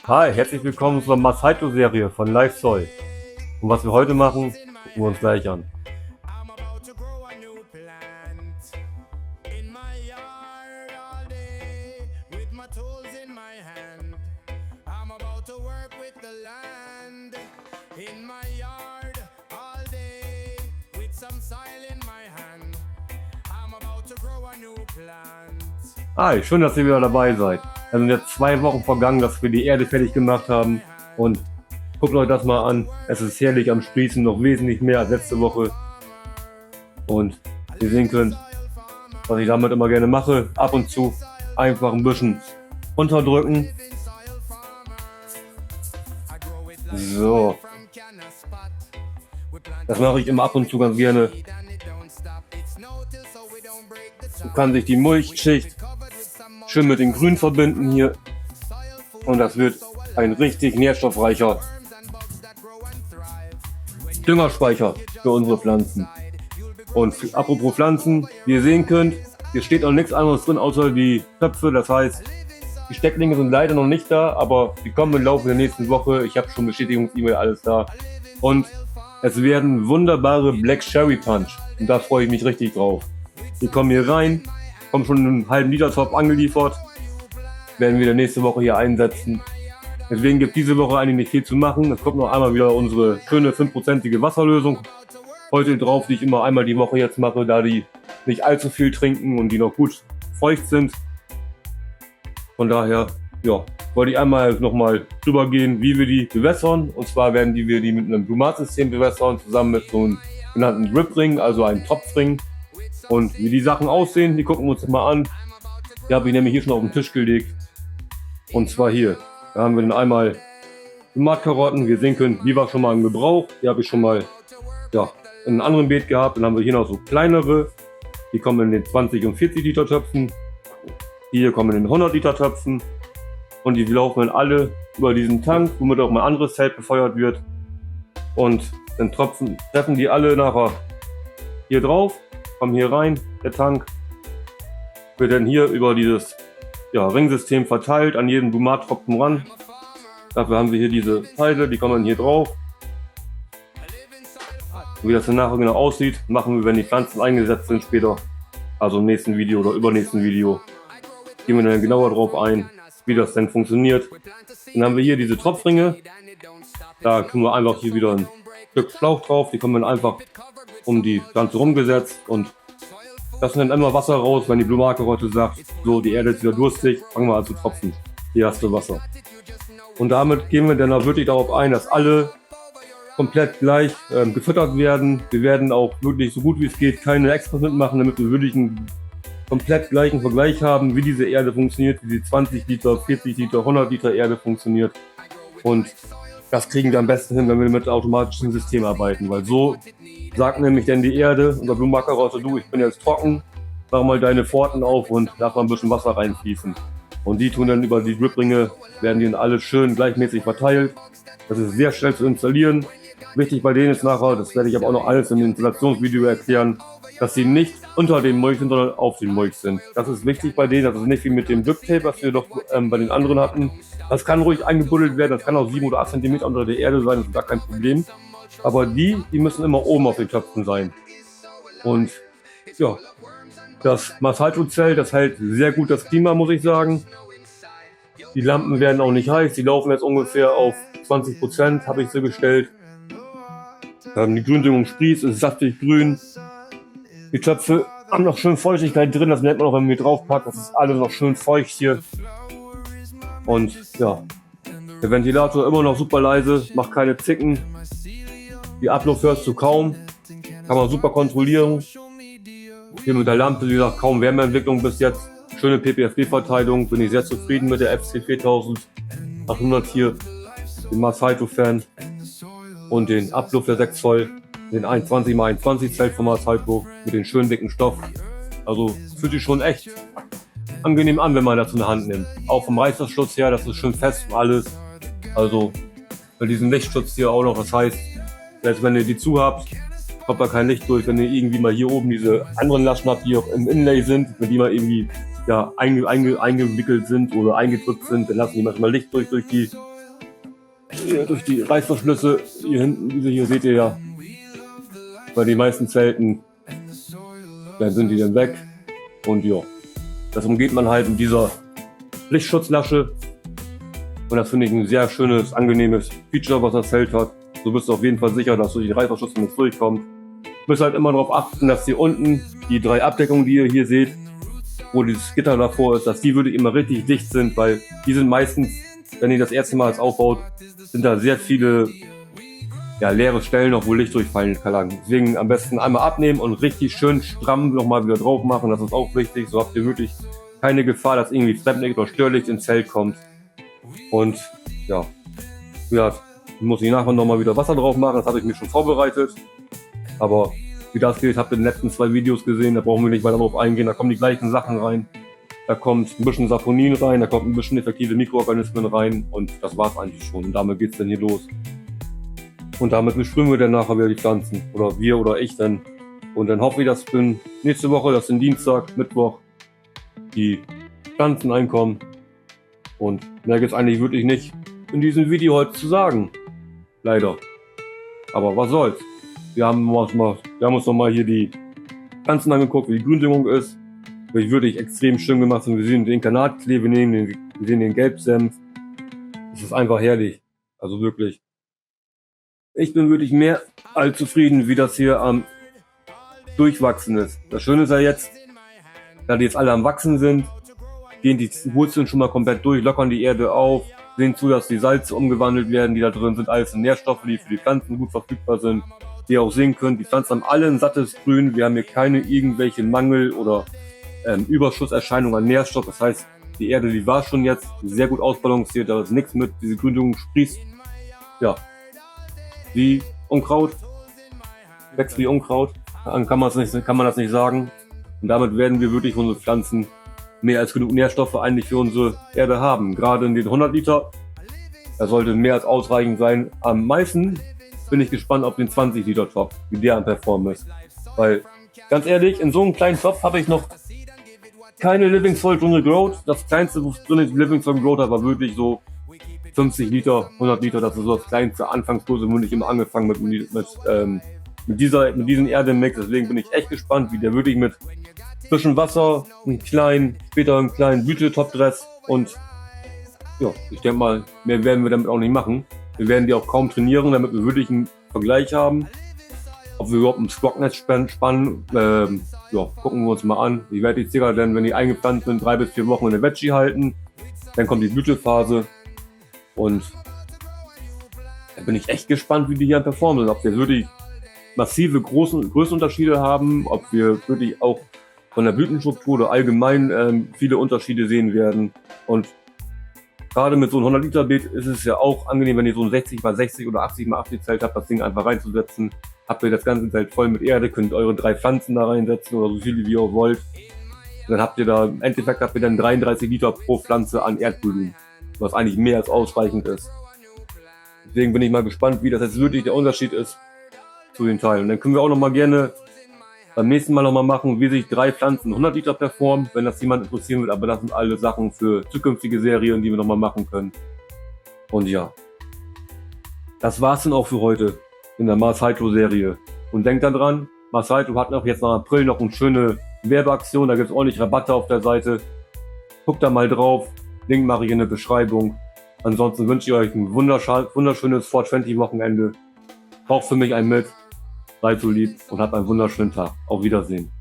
Hi, herzlich willkommen zur Masaito-Serie von LiveSoy. Und was wir heute machen, gucken wir uns gleich an. I'm about to grow a new plant in my yard all day with my tools in my hand. I'm about to work with the land in my yard all day with some soil in my hand. I'm about to grow a new plant. Hi, schön, dass ihr wieder dabei seid. Es sind jetzt 2 Wochen vergangen, dass wir die Erde fertig gemacht haben. Und guckt euch das mal an. Es ist herrlich am Sprießen, noch wesentlich mehr als letzte Woche. Und ihr sehen könnt, was ich damit immer gerne mache, ab und zu einfach ein bisschen unterdrücken. So. Das mache ich immer ab und zu ganz gerne. So kann sich die Mulchschicht schön mit dem Grün verbinden hier. Und das wird ein richtig nährstoffreicher Düngerspeicher für unsere Pflanzen. Und apropos Pflanzen, wie ihr sehen könnt, hier steht noch nichts anderes drin außer die Töpfe. Das heißt, die Stecklinge sind leider noch nicht da, aber die kommen im Laufe der nächsten Woche. Ich habe schon Bestätigungs-E-Mail, alles da. Und es werden wunderbare Black Cherry Punch. Und da freue ich mich richtig drauf. Die kommen hier rein, kommen schon einen halben Liter Topf angeliefert. Werden wir nächste Woche hier einsetzen. Deswegen gibt diese Woche eigentlich nicht viel zu machen. Es kommt noch einmal wieder unsere schöne 5%ige Wasserlösung heute drauf, die ich immer einmal die Woche jetzt mache, da die nicht allzu viel trinken und die noch gut feucht sind. Von daher, ja, wollte ich einmal nochmal drüber gehen, wie wir die bewässern. Und zwar werden wir die mit einem Blumat-System bewässern, zusammen mit so einem genannten Drip-Ring, also einem Tropfring. Und wie die Sachen aussehen, die gucken wir uns mal an. Die habe ich nämlich hier schon auf den Tisch gelegt. Und zwar hier. Da haben wir dann einmal Tomatkarotten. Wie ihr sehen könnt, die war schon mal im Gebrauch. Die habe ich schon mal in einem anderen Beet gehabt. Dann haben wir hier noch so kleinere. Die kommen in den 20 und 40 Liter Töpfen. Die hier kommen in den 100 Liter Töpfen. Und die laufen dann alle über diesen Tank, womit auch mal ein anderes Feld befeuert wird. Und dann treffen die alle nachher hier drauf. Kommen hier rein, der Tank wird dann hier über dieses Ringsystem verteilt an jeden Blumat-Tropfen ran. Dafür haben wir hier diese Teile, die kommen dann hier drauf. Wie das dann nachher genau aussieht, machen wir, wenn die Pflanzen eingesetzt sind später, also im nächsten Video oder übernächsten Video, gehen wir dann genauer drauf ein, wie das denn funktioniert. Dann haben wir hier diese Tropfringe, da tun wir einfach hier wieder ein Stück Schlauch drauf, die kommen dann einfach um die Pflanze rumgesetzt und lassen dann immer Wasser raus, wenn die Blumenkarotte sagt, so, die Erde ist wieder durstig, fangen wir an zu tropfen. Hier hast du Wasser. Und damit gehen wir dann auch wirklich darauf ein, dass alle komplett gleich gefüttert werden. Wir werden auch wirklich so gut wie es geht keine Extras mitmachen, damit wir wirklich einen komplett gleichen Vergleich haben, wie diese Erde funktioniert, wie die 20 Liter, 40 Liter, 100 Liter Erde funktioniert. Und das kriegen wir am besten hin, wenn wir mit automatischen Systemen arbeiten, weil so sagt nämlich dann die Erde, unser Blumenkarotte, du, ich bin jetzt trocken, mach mal deine Pforten auf und lass mal ein bisschen Wasser reinfließen. Und die tun dann über die Dripringe, werden die dann alle schön gleichmäßig verteilt. Das ist sehr schnell zu installieren. Wichtig bei denen ist nachher, das werde ich aber auch noch alles im Installationsvideo erklären, dass sie nicht unter dem Mulch sind, sondern auf dem Mulch sind. Das ist wichtig bei denen, das ist nicht wie mit dem Drip Tape, was wir doch bei den anderen hatten. Das kann ruhig eingebuddelt werden, das kann auch 7 oder 8 cm unter der Erde sein, das ist gar kein Problem. Aber die müssen immer oben auf den Töpfen sein. Und ja, das Masaito-Zelt, das hält sehr gut das Klima, muss ich sagen. Die Lampen werden auch nicht heiß, die laufen jetzt ungefähr auf 20%, habe ich sie gestellt. Die Gründüngung sprießt, ist saftig grün. Die Töpfe haben noch schön Feuchtigkeit drin, das merkt man auch, wenn man hier drauf packt. Das ist alles noch schön feucht hier. Und ja, der Ventilator immer noch super leise, macht keine Zicken. Die Abluft hörst du kaum, kann man super kontrollieren. Hier mit der Lampe, wie gesagt, kaum Wärmeentwicklung bis jetzt. Schöne PPFD-Verteilung, bin ich sehr zufrieden mit der FC 4800 hier, den Masaito-Fan. Und den Abluft der 6 Zoll, den 21x21 Zelt von Masaito mit den schönen dicken Stoff. Also fühlt sich schon echt angenehm an, wenn man das in der Hand nimmt. Auch vom Reißverschluss her, das ist schön fest und alles. Also mit diesem Lichtschutz hier auch noch, das heißt, selbst wenn ihr die zu habt, kommt da kein Licht durch. Wenn ihr irgendwie mal hier oben diese anderen Laschen habt, die auch im Inlay sind, mit die mal irgendwie eingewickelt sind oder eingedrückt sind, dann lassen die manchmal Licht durch die durch die Reißverschlüsse hier hinten, diese hier seht ihr ja, bei den meisten Zelten, dann sind die dann weg und ja, das umgeht man halt mit dieser Lichtschutzlasche und das finde ich ein sehr schönes, angenehmes Feature, was das Zelt hat. So bist du auf jeden Fall sicher, dass durch die Reißverschlüsse nichts durchkommt. Du musst halt immer darauf achten, dass hier unten die 3 Abdeckungen, die ihr hier seht, wo dieses Gitter davor ist, dass die wirklich immer richtig dicht sind, weil die sind meistens, wenn ihr das erste Mal es aufbaut, sind da sehr viele leere Stellen noch, wo Licht durchfallen kann. Deswegen am besten einmal abnehmen und richtig schön stramm nochmal wieder drauf machen, das ist auch wichtig, so habt ihr wirklich keine Gefahr, dass irgendwie Fremdlicht oder Störlicht ins Zelt kommt. Und ja, muss ich nachher nochmal wieder Wasser drauf machen, das habe ich mir schon vorbereitet. Aber wie das geht, habt ihr in den letzten 2 Videos gesehen, da brauchen wir nicht weiter drauf eingehen, da kommen die gleichen Sachen rein. Da kommt ein bisschen Saponin rein, da kommt ein bisschen effektive Mikroorganismen rein und das war's eigentlich schon. Und damit geht's dann hier los. Und damit besprühen wir dann nachher wieder die Pflanzen. Oder wir oder ich dann. Und dann hoffe ich, dass nächste Woche, dass in Dienstag, Mittwoch, die Pflanzen einkommen. Und mehr gibt's eigentlich wirklich nicht in diesem Video heute zu sagen. Leider. Aber was soll's. Wir haben uns nochmal hier die Pflanzen angeguckt, wie die Gründüngung ist. Die wirklich extrem schön gemacht und wir sehen den Granatklee, wir sehen den Gelbsenf. Das ist einfach herrlich. Also wirklich. Ich bin wirklich mehr als zufrieden, wie das hier am Durchwachsen ist. Das Schöne ist ja jetzt, da die jetzt alle am Wachsen sind, gehen die Wurzeln schon mal komplett durch, lockern die Erde auf, sehen zu, dass die Salze umgewandelt werden, die da drin sind, alles in Nährstoffe, die für die Pflanzen gut verfügbar sind. Wie ihr auch sehen könnt, die Pflanzen haben alle ein sattes Grün, wir haben hier keine irgendwelche Mangel- oder Überschusserscheinungen an Nährstoff. Das heißt, die Erde, die war schon jetzt sehr gut ausbalanciert, da ist nichts mit, diese Gründüngung sprießt, ja, wie Unkraut, wächst wie Unkraut, dann kann man das nicht sagen. Und damit werden wir wirklich unsere Pflanzen mehr als genug Nährstoffe eigentlich für unsere Erde haben. Gerade in den 100 Liter, das sollte mehr als ausreichend sein. Am meisten bin ich gespannt auf den 20 Liter Topf, wie der am Performen ist. Weil, ganz ehrlich, in so einem kleinen Topf habe ich noch keine Living Soil Jungle Growth. Das kleinste, wo drin ist, Living Soil Growth, war wirklich so 50 Liter, 100 Liter, das ist so das kleinste Anfangsdose, wo ich immer angefangen mit diesem Erdemix. Deswegen bin ich echt gespannt, wie der wirklich mit frischem Wasser, später einen kleinen Blütetopdress und ja, ich denke mal, mehr werden wir damit auch nicht machen. Wir werden die auch kaum trainieren, damit wir wirklich einen Vergleich haben. Ob wir überhaupt ein Sprocknetz spannen, gucken wir uns mal an. Ich werde die circa dann, wenn die eingepflanzt sind, 3 bis 4 Wochen in der Veggie halten. Dann kommt die Blütephase. Und da bin ich echt gespannt, wie die hier performen. Ob wir wirklich massive Größenunterschiede haben, ob wir wirklich auch von der Blütenstruktur oder allgemein viele Unterschiede sehen werden. Und gerade mit so einem 100 Liter Beet ist es ja auch angenehm, wenn ihr so ein 60 x 60 oder 80 x 80 Zelt habt, das Ding einfach reinzusetzen. Habt ihr das ganze Zelt voll mit Erde, könnt eure 3 Pflanzen da reinsetzen oder so viele wie ihr auch wollt. Und dann habt ihr im Endeffekt dann 33 Liter pro Pflanze an Erdvolumen, was eigentlich mehr als ausreichend ist. Deswegen bin ich mal gespannt, wie das jetzt wirklich der Unterschied ist zu den Teilen. Und dann können wir auch noch mal gerne beim nächsten Mal noch mal machen, wie sich 3 Pflanzen 100 Liter performen, wenn das jemand interessieren wird. Aber das sind alle Sachen für zukünftige Serien, die wir noch mal machen können. Und ja, das war's dann auch für heute in der Mars Hydro Serie. Und denkt dann dran, Mars Hydro hat noch jetzt nach April noch eine schöne Werbeaktion. Da gibt es ordentlich Rabatte auf der Seite. Guckt da mal drauf. Link mache ich in der Beschreibung. Ansonsten wünsche ich euch ein wunderschönes 420 Wochenende. Braucht für mich ein mit. Seid so lieb und habt einen wunderschönen Tag. Auf Wiedersehen.